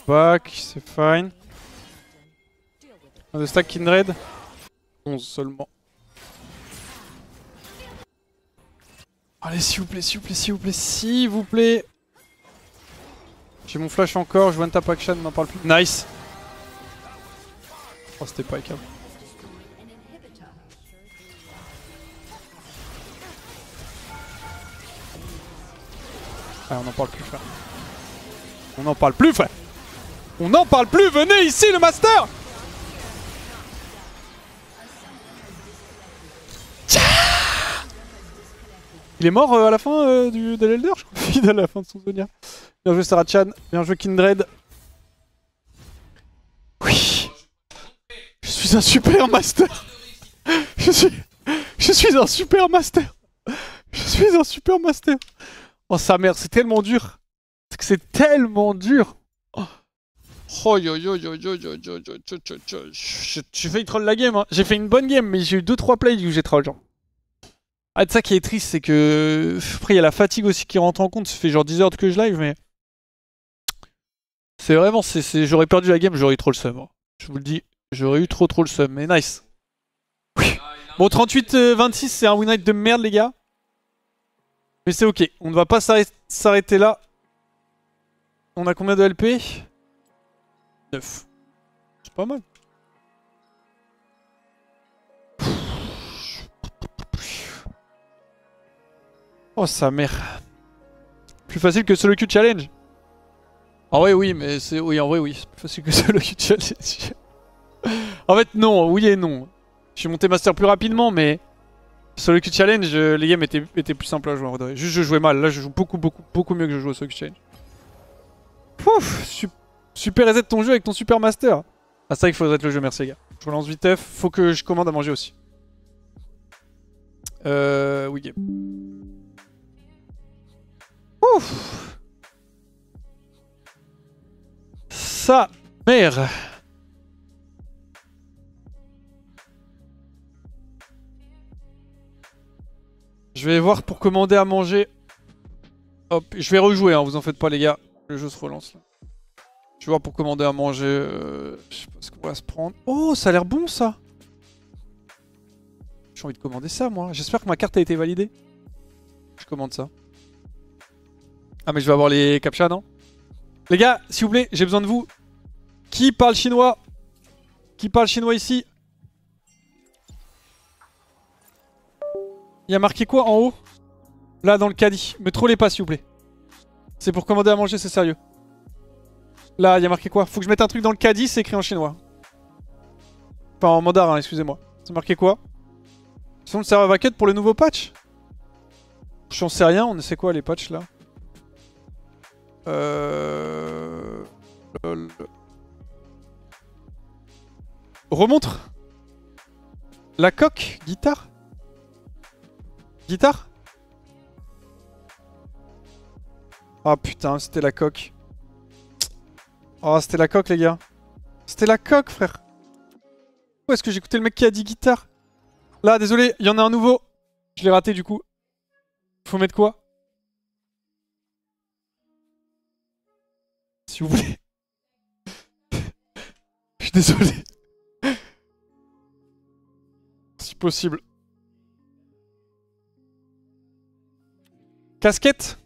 Back, c'est fine. On a de stack Kindred. 11 seulement. Allez s'il vous plaît, s'il vous plaît, s'il vous plaît, s'il vous plaît. J'ai mon flash encore, je one tap action, n'en parle plus. Nice. Oh c'était pas le câble. Ah on n'en parle plus frère. On n'en parle plus frère. On n'en parle plus, venez ici le master. Il est mort à la fin de l'Elder je crois. Il est à la fin de son Zonia. Bien joué Sarah-chan, bien joué Kindred. Oui. Je suis un super master. Je suis un super master. Je suis un super master. Oh sa mère, c'est tellement dur. C'est tellement dur. Oh yo yo yo yo yo yo yo yo. J'ai failli troll la game. Hein. J'ai fait une bonne game, mais j'ai eu 2-3 plays où j'ai troll genre. Ah, ça qui est triste, c'est que. Après, il y a la fatigue aussi qui rentre en compte. Ça fait genre 10 heures que je live, mais. C'est vraiment. J'aurais perdu la game, j'aurais eu trop le seum. Hein. Je vous le dis, j'aurais eu trop le seum, mais nice. Oui. Bon, 38-26, c'est un win rate de merde, les gars. Mais c'est ok, on ne va pas s'arrêter là. On a combien de LP? 9. C'est pas mal. Oh sa mère. Plus facile que solo queue challenge. En vrai oui, mais c'est. Oui en vrai oui, c'est plus facile que solo queue challenge. En fait non, oui et non. Je suis monté master plus rapidement, mais solo queue challenge, les games étaient plus simples à jouer en vrai. Juste je jouais mal, là je joue beaucoup mieux que je joue au solo queue challenge. Pouf, super reset ton jeu avec ton super master. Ah c'est vrai qu'il faut reset le jeu, merci les gars. Je relance vite F, faut que je commande à manger aussi. Oui game. Ouf. Sa mère. Je vais voir pour commander à manger. Hop, je vais rejouer, hein, vous en faites pas les gars. Le jeu se relance là. Je vais voir pour commander à manger. Je sais pas ce qu'on va se prendre. Oh, ça a l'air bon ça. J'ai envie de commander ça moi. J'espère que ma carte a été validée. Je commande ça. Ah mais je vais avoir les captcha non? Les gars, s'il vous plaît, j'ai besoin de vous. Qui parle chinois? Qui parle chinois ici? Il y a marqué quoi en haut? Là dans le caddie. Me trollez pas s'il vous plaît. C'est pour commander à manger, c'est sérieux. Là, il y a marqué quoi? Faut que je mette un truc dans le caddie, c'est écrit en chinois. Enfin, en mandarin, excusez-moi. C'est marqué quoi? Sinon, le serveur va cut pour le nouveau patch? J'en sais rien, on sait quoi les patchs là? Lol. Remontre. La coque. Guitare. Guitare. Ah putain, c'était la coque. Oh, c'était la coque les gars. C'était la coque frère. Où est-ce que j'ai écouté le mec qui a dit guitare? Là, désolé, il y en a un nouveau. Je l'ai raté du coup. Faut mettre quoi? Si vous voulez. Je suis désolé. Si possible. Casquette?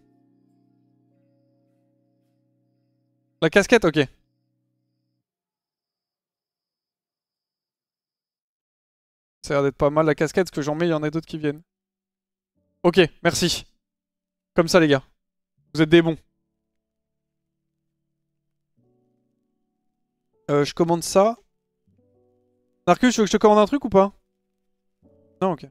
La casquette, ok. Ça a l'air d'être pas mal la casquette, parce que j'en mets, il y en a d'autres qui viennent. Ok, merci. Comme ça les gars. Vous êtes des bons. Je commande ça. Narcus, tu veux que je te commande un truc ou pas? Non, ok.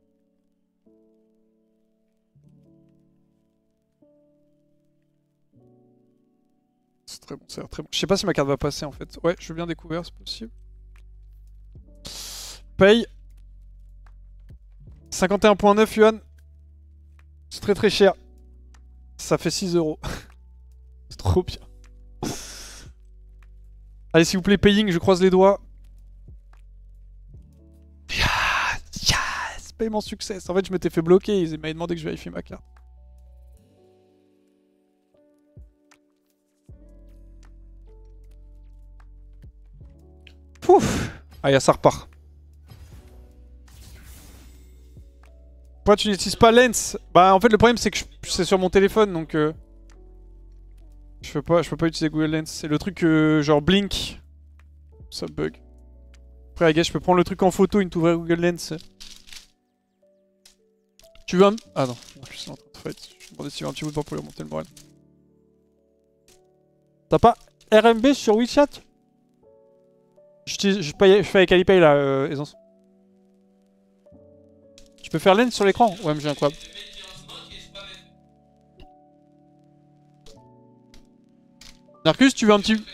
C'est très bon, ça a l'air très bon. Je sais pas si ma carte va passer en fait. Ouais, je veux bien découvrir, c'est possible. Paye. 51,9 yuan. C'est très très cher. Ça fait 6 €. C'est trop bien. Allez, s'il vous plaît, paying, je croise les doigts. Yes, yes, paiement succès. En fait, je m'étais fait bloquer. Ils m'avaient demandé que je vérifie ma carte. Pouf. Allez, ça repart. Pourquoi tu n'utilises pas Lens? Bah, en fait, le problème, c'est que c'est sur mon téléphone, donc... Je peux pas utiliser Google Lens. C'est le truc genre Blink. Ça bug. Après, gars, je peux prendre le truc en photo, une t'ouvrir Google Lens. Tu veux un... Ah non, je suis en train de fight. Je me demandais si tu veux un petit bout de pain pour lui remonter le moral. T'as pas RMB sur WeChat? Je fais avec Alipay là, Aisance. Tu peux faire Lens sur l'écran? Ouais, mais j'ai incroyable. Narcus, tu veux un petit...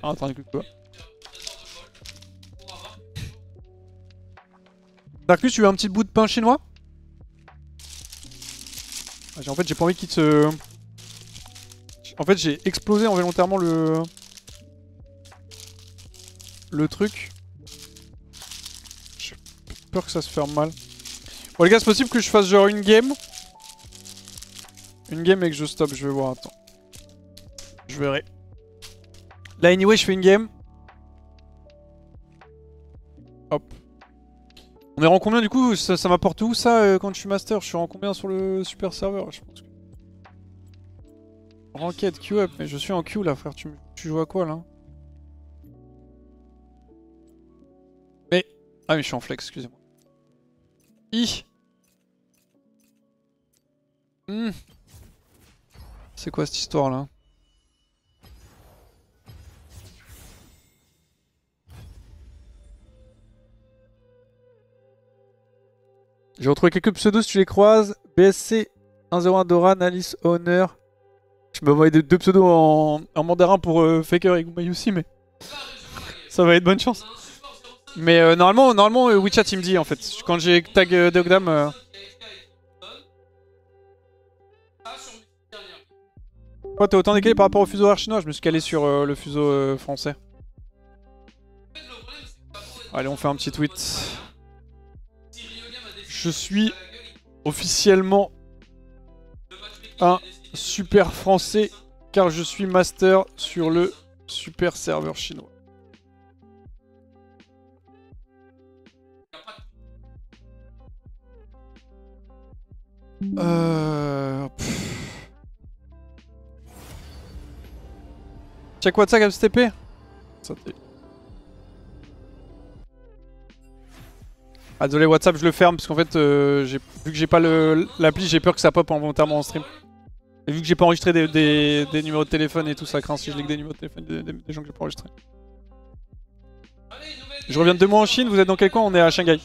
Ah, attends, écoute quoi. Narcus, tu veux un petit bout de pain chinois? Ah, en fait, j'ai pas envie qu'il te... En fait, j'ai explosé involontairement le truc. J'ai peur que ça se ferme mal. Bon les gars, c'est possible que je fasse genre une game. Une game et que je stoppe, je vais voir, attends. Je verrai. Là, anyway, je fais une game. Hop. On est rang combien du coup? Ça m'apporte où ça quand je suis master? Je suis rang combien sur le super serveur? Je pense que... Ranked, queue up, mais je suis en queue là frère, tu joues à quoi là? Mais... Ah mais je suis en flex, excusez-moi. C'est quoi cette histoire là? J'ai retrouvé quelques pseudos si tu les croises. BSC 101 Doran, Alice Honor. Je me voyais deux pseudos en mandarin pour Faker et Gumayusi aussi, mais ça va être bonne chance. Mais normalement WeChat il me dit en fait. Quand j'ai tag Deogdam. Pourquoi t'es autant décalé par rapport au fuseau horaire chinois? Je me suis calé sur le fuseau français. Allez, on fait un petit tweet. Je suis officiellement un super français car je suis master sur le super serveur chinois. Check WhatsApp FTP. Ah désolé WhatsApp, je le ferme parce qu'en fait vu que j'ai pas l'appli, j'ai peur que ça pop involontairement en stream. Et vu que j'ai pas enregistré des numéros de téléphone et tout, ça craint si je lis que des numéros de téléphone des gens que j'ai pas enregistrés. Je reviens de 2 mois en Chine, vous êtes dans quel coin? On est à Shanghai.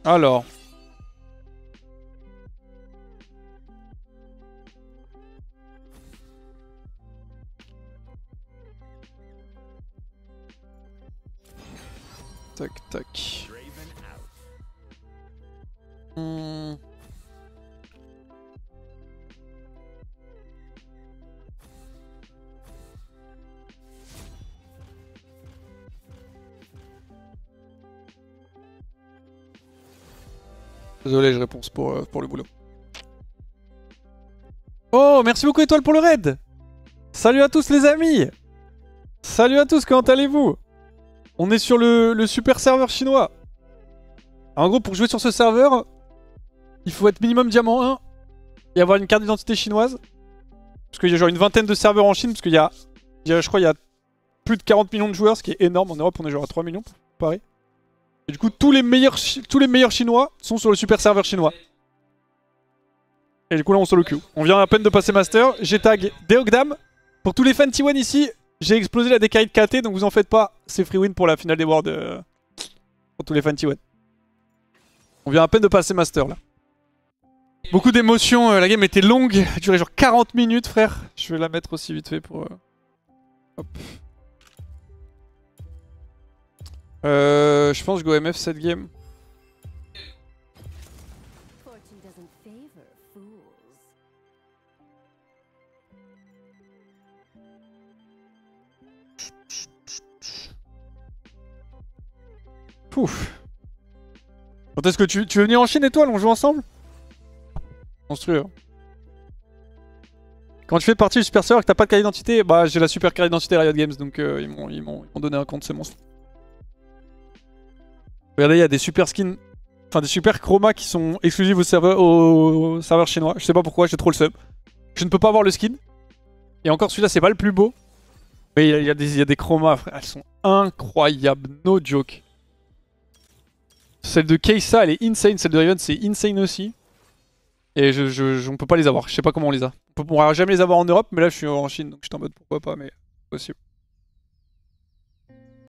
Alors. Tac, tac. Désolé, je réponds pour le boulot. Oh, merci beaucoup Étoile pour le raid. Salut à tous les amis. Salut à tous, comment allez-vous? On est sur le super serveur chinois. En gros, pour jouer sur ce serveur, il faut être minimum diamant 1 et avoir une carte d'identité chinoise. Parce qu'il y a genre une vingtaine de serveurs en Chine, parce qu'il y a, je crois, il y a plus de 40 millions de joueurs, ce qui est énorme. En Europe, on est genre à 3 millions, pareil. Et du coup, tous les meilleurs chinois sont sur le super serveur chinois. Et du coup, là, on solo queue. On vient à peine de passer master. J'ai tag Deogdam. Pour tous les fans T1 ici, j'ai explosé la DKI de KT, donc vous en faites pas. C'est free win pour la finale des Worlds. Pour tous les fans T1. On vient à peine de passer master, là. Beaucoup d'émotions. La game était longue. Elle a duré genre 40 minutes, frère. Je vais la mettre aussi vite fait pour... Hop. Je pense que je go MF cette game. Pouf. Quand est-ce que tu veux venir en Chine, Étoile? On joue ensemble? Monstrueux. Hein. Quand tu fais partie du super serveur et que t'as pas de carte d'identité, bah j'ai la super carte d'identité Riot Games, donc ils m'ont donné un compte, c'est monstre. Regardez, il y a des super skins, enfin des super chromas qui sont exclusifs au serveur chinois. Je sais pas pourquoi, j'ai trop le sub. Je ne peux pas voir le skin. Et encore celui-là, c'est pas le plus beau. Mais il y a des chromas, frère. Elles sont incroyables, no joke. Celle de Keisa, elle est insane. Celle de Riven, c'est insane aussi. Et on peut pas les avoir. Je sais pas comment on les a. On pourra jamais les avoir en Europe, mais là je suis en Chine, donc je suis en mode pourquoi pas, mais possible.